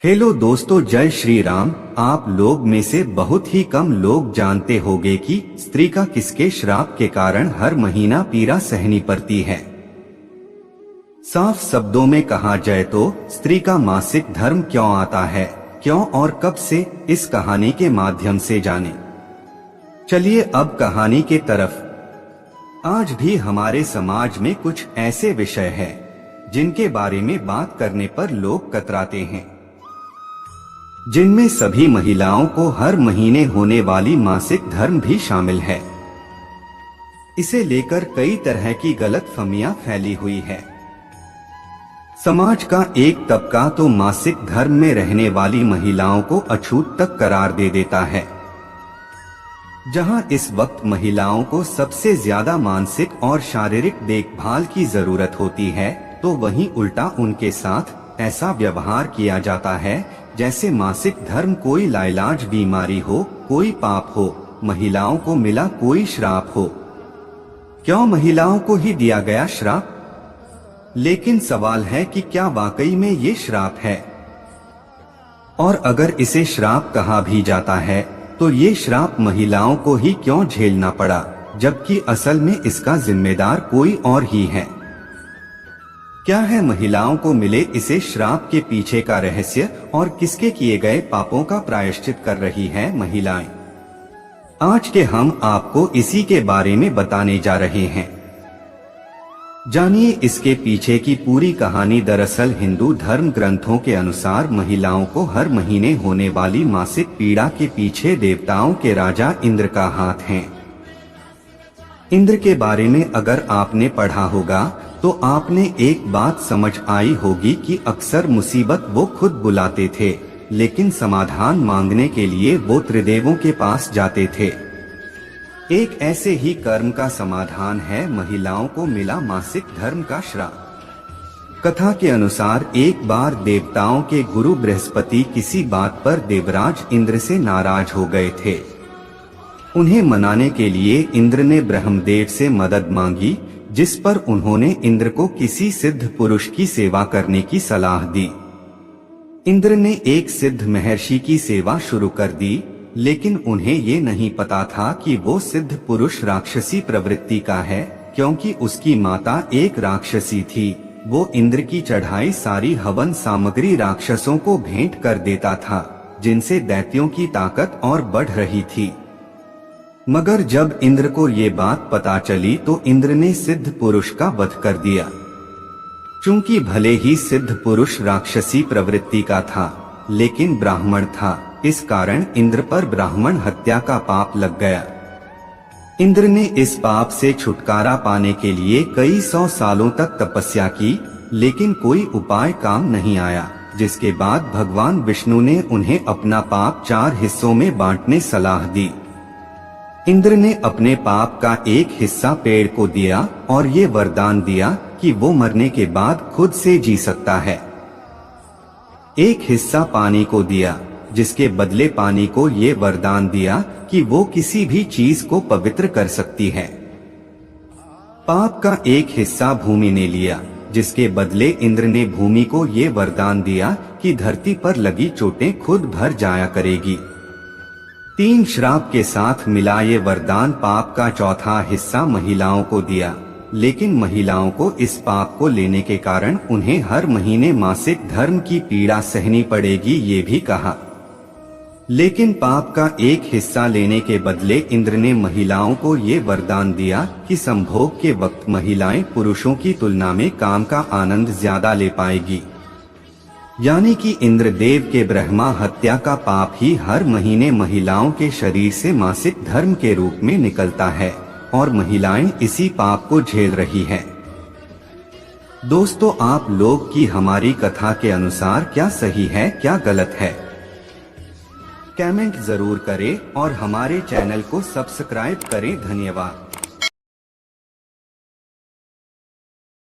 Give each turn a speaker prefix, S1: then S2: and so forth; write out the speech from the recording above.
S1: Hello दोस्तों, जय श्री राम। आप लोग में से बहुत ही कम लोग जानते होंगे कि स्त्री का किसके श्राप के कारण हर महीना पीड़ा सहनी पड़ती है। साफ शब्दों में कहा जाए तो स्त्री का मासिक धर्म क्यों आता है, क्यों और कब से, इस कहानी के माध्यम से जानें। चलिए अब कहानी के तरफ। आज भी हमारे समाज में कुछ ऐसे विषय हैं जिनके बारे में बात करने पर लोग कतराते हैं, जिनमें सभी महिलाओं को हर महीने होने वाली मासिक धर्म भी शामिल है। इसे लेकर कई तरह की गलतफहमियां फैली हुई है। समाज का एक तबका तो मासिक धर्म में रहने वाली महिलाओं को अछूत तक करार दे देता है। जहां इस वक्त महिलाओं को सबसे ज्यादा मानसिक और शारीरिक देखभाल की जरूरत होती है, तो वहीं उल्टा उनके साथ ऐसा व्यवहार किया जाता है जैसे मासिक धर्म कोई लाइलाज बीमारी हो, कोई पाप हो, महिलाओं को मिला कोई श्राप हो। क्यों महिलाओं को ही दिया गया श्राप? लेकिन सवाल है कि क्या वाकई में ये श्राप है? और अगर इसे श्राप कहा भी जाता है तो ये श्राप महिलाओं को ही क्यों झेलना पड़ा, जबकि असल में इसका जिम्मेदार कोई और ही है? क्या है महिलाओं को मिले इसे श्राप के पीछे का रहस्य, और किसके किए गए पापों का प्रायश्चित कर रही है महिलाएं? आज के हम आपको इसी के बारे में बताने जा रहे हैं। जानिए इसके पीछे की पूरी कहानी। दरअसल हिंदू धर्म ग्रंथों के अनुसार महिलाओं को हर महीने होने वाली मासिक पीड़ा के पीछे देवताओं के राजा इंद्र का हाथ है। इंद्र के बारे में अगर आपने पढ़ा होगा तो आपने एक बात समझ आई होगी कि अक्सर मुसीबत वो खुद बुलाते थे, लेकिन समाधान मांगने के लिए वो त्रिदेवों के पास जाते थे। एक ऐसे ही कर्म का समाधान है महिलाओं को मिला मासिक धर्म का श्राप। कथा के अनुसार एक बार देवताओं के गुरु बृहस्पति किसी बात पर देवराज इंद्र से नाराज हो गए थे। उन्हें मनाने के लिए इंद्र ने ब्रह्मदेव से मदद मांगी, जिस पर उन्होंने इंद्र को किसी सिद्ध पुरुष की सेवा करने की सलाह दी। इंद्र ने एक सिद्ध महर्षि की सेवा शुरू कर दी, लेकिन उन्हें ये नहीं पता था कि वो सिद्ध पुरुष राक्षसी प्रवृत्ति का है, क्योंकि उसकी माता एक राक्षसी थी। वो इंद्र की चढ़ाई सारी हवन सामग्री राक्षसों को भेंट कर देता था, जिनसे दैत्यों की ताकत और बढ़ रही थी। मगर जब इंद्र को ये बात पता चली तो इंद्र ने सिद्ध पुरुष का वध कर दिया। चूंकि भले ही सिद्ध पुरुष राक्षसी प्रवृत्ति का था, लेकिन ब्राह्मण था, इस कारण इंद्र पर ब्राह्मण हत्या का पाप लग गया। इंद्र ने इस पाप से छुटकारा पाने के लिए कई 100 सालों तक तपस्या की, लेकिन कोई उपाय काम नहीं आया। जिसके बाद भगवान विष्णु ने उन्हें अपना पाप 4 हिस्सों में बांटने सलाह दी। इंद्र ने अपने पाप का एक हिस्सा पेड़ को दिया और ये वरदान दिया कि वो मरने के बाद खुद से जी सकता है। एक हिस्सा पानी को दिया, जिसके बदले पानी को ये वरदान दिया कि वो किसी भी चीज को पवित्र कर सकती है। पाप का एक हिस्सा भूमि ने लिया, जिसके बदले इंद्र ने भूमि को ये वरदान दिया कि धरती पर लगी चोटें खुद भर जाया करेगी। 3 श्राप के साथ मिला ये वरदान पाप का चौथा हिस्सा महिलाओं को दिया, लेकिन महिलाओं को इस पाप को लेने के कारण उन्हें हर महीने मासिक धर्म की पीड़ा सहनी पड़ेगी, ये भी कहा। लेकिन पाप का एक हिस्सा लेने के बदले इंद्र ने महिलाओं को ये वरदान दिया कि संभोग के वक्त महिलाएं पुरुषों की तुलना में काम का आनंद ज्यादा ले पाएगी। यानी कि इंद्रदेव के ब्रह्मा हत्या का पाप ही हर महीने महिलाओं के शरीर से मासिक धर्म के रूप में निकलता है, और महिलाएं इसी पाप को झेल रही हैं। दोस्तों, आप लोग की हमारी कथा के अनुसार क्या सही है, क्या गलत है? कमेंट जरूर करें और हमारे चैनल को सब्सक्राइब करें। धन्यवाद।